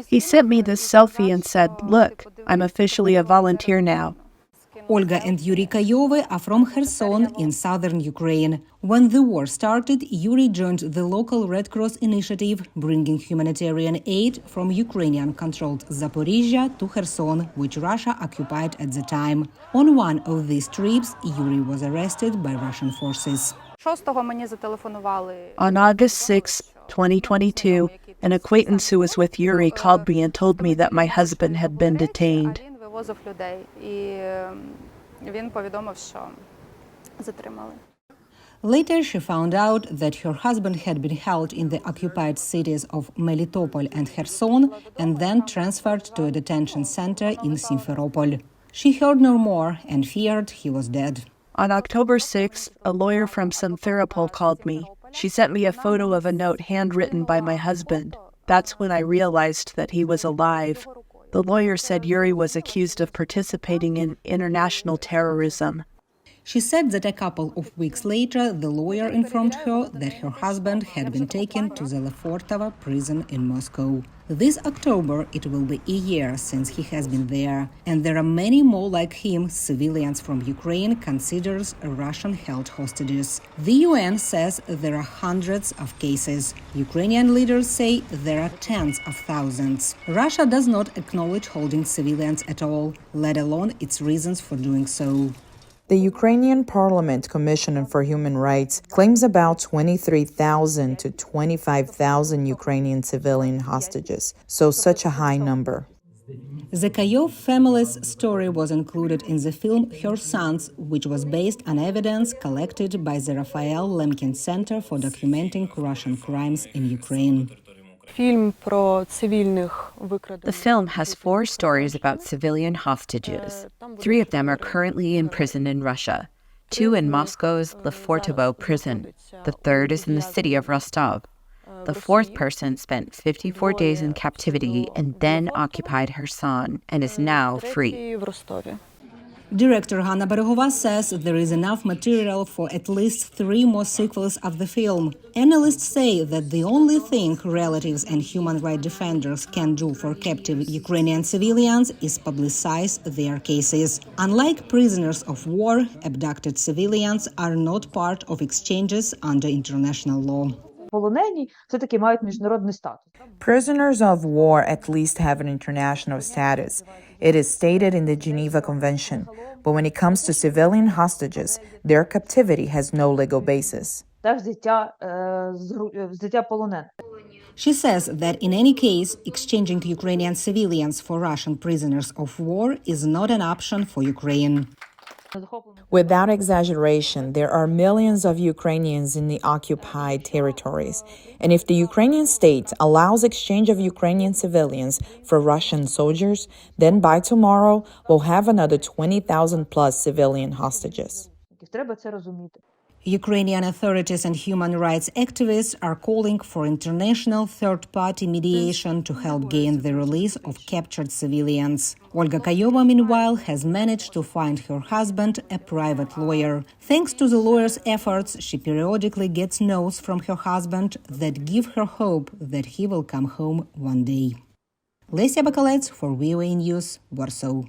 He sent me this selfie and said, "Look, I'm officially a volunteer now." Olga and Yuri Kayovy are from Kherson in southern Ukraine. When the war started, Yuri joined the local Red Cross initiative, bringing humanitarian aid from Ukrainian-controlled Zaporizhia to Kherson, which Russia occupied at the time. On one of these trips, Yuri was arrested by Russian forces. On August 6, 2022, an acquaintance who was with Yuri called me and told me that my husband had been detained. Later, she found out that her husband had been held in the occupied cities of Melitopol and Kherson and then transferred to a detention center in Simferopol. She heard no more and feared he was dead. On October 6, a lawyer from Simferopol called me. She sent me a photo of a note handwritten by my husband. That's when I realized that he was alive. The lawyer said Yuri was accused of participating in international terrorism. She said that a couple of weeks later, the lawyer informed her that her husband had been taken to the Lefortovo prison in Moscow. This October, it will be a year since he has been there, and there are many more like him, civilians from Ukraine considered Russian-held hostages. The UN says there are hundreds of cases. Ukrainian leaders say there are tens of thousands. Russia does not acknowledge holding civilians at all, let alone its reasons for doing so. The Ukrainian Parliament Commission for Human Rights claims about 23,000 to 25,000 Ukrainian civilian hostages, so such a high number. The Kayov family's story was included in the film Her Sons, which was based on evidence collected by the Raphael Lemkin Center for Documenting Russian Crimes in Ukraine. The film has 4 stories about civilian hostages. 3 of them are currently in prison in Russia, 2 in Moscow's Lefortovo prison. The 3rd is in the city of Rostov. The 4th person spent 54 days in captivity and then occupied Kherson and is now free. Director Hanna Berehova says there is enough material for at least 3 more sequels of the film. Analysts say that the only thing relatives and human rights defenders can do for captive Ukrainian civilians is publicize their cases. Unlike prisoners of war, abducted civilians are not part of exchanges under international law. Prisoners of war at least have an international status. It is stated in the Geneva Convention, but when it comes to civilian hostages, their captivity has no legal basis. She says that in any case, exchanging Ukrainian civilians for Russian prisoners of war is not an option for Ukraine. Without exaggeration, there are millions of Ukrainians in the occupied territories. And if the Ukrainian state allows exchange of Ukrainian civilians for Russian soldiers, then by tomorrow we'll have another 20,000 plus civilian hostages. Ukrainian authorities and human rights activists are calling for international third-party mediation to help gain the release of captured civilians. Olga Kayova, meanwhile, has managed to find her husband a private lawyer. Thanks to the lawyer's efforts, she periodically gets notes from her husband that give her hope that he will come home one day. Lesia, Bakalets for VOA News, Warsaw.